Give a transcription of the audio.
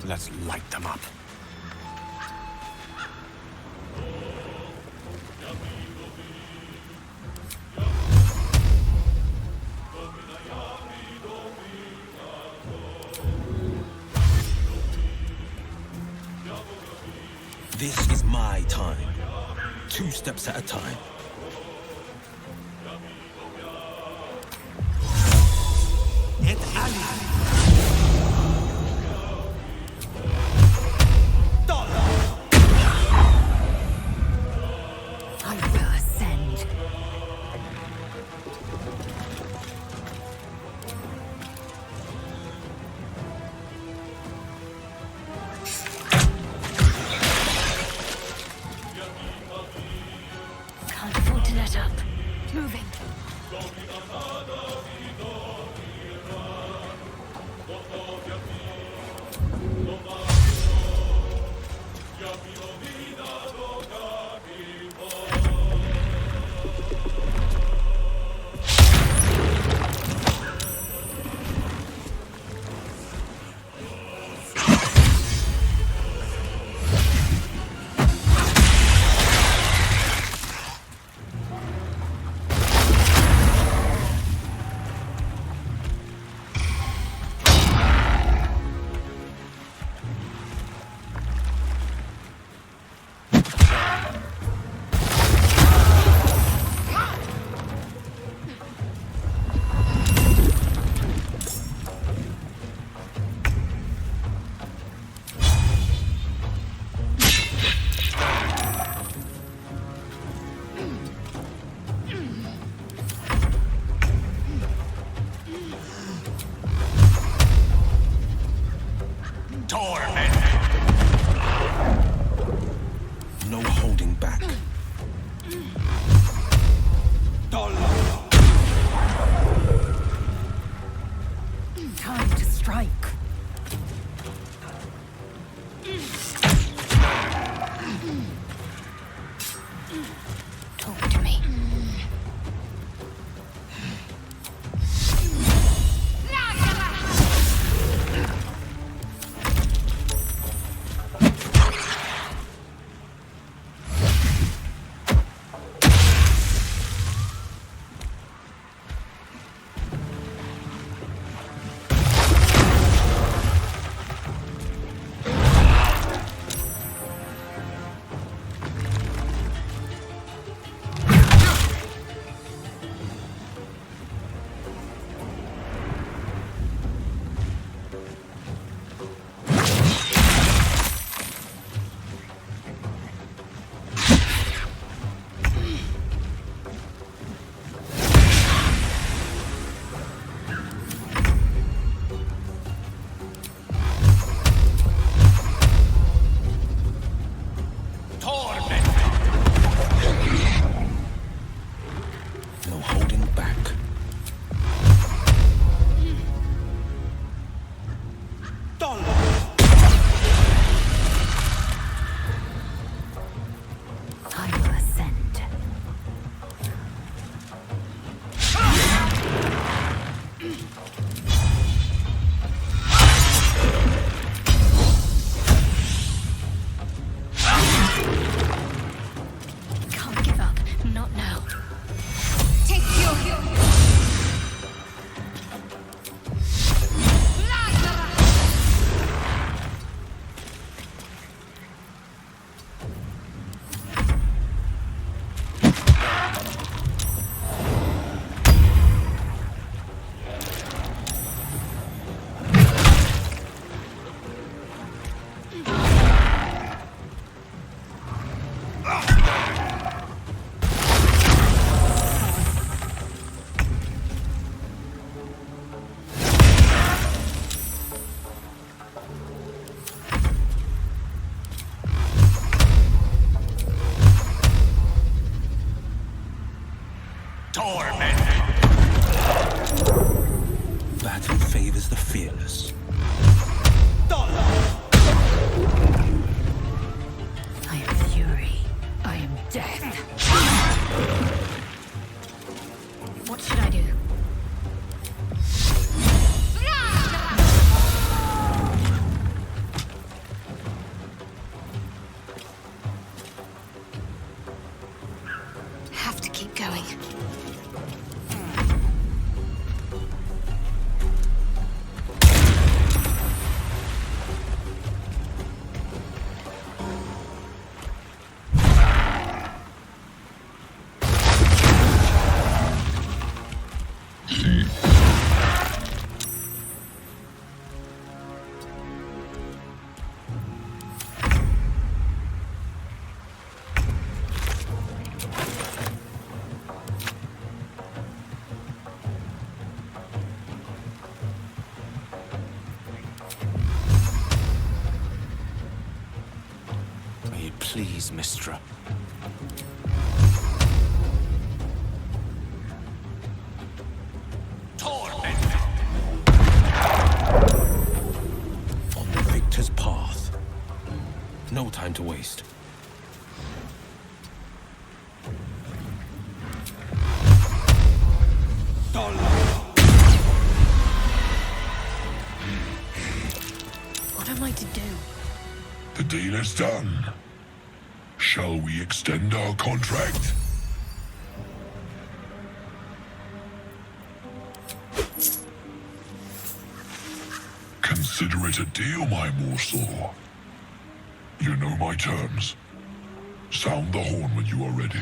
Let's light them up. This is my time. 2 steps at a time. I will ascend. Can't afford to let up. Moving. No holding back. Time to strike. Talk to me. No holding back. I will ascend. Can't give up. Not now. Take your... Battle favors the fearless. I am fury. I am death. What should I do? Please, Mistra. On the victor's path. No time to waste. What am I to do? The deal is done. Shall we extend our contract? Consider it a deal, my morsel. You know my terms. Sound the horn when you are ready.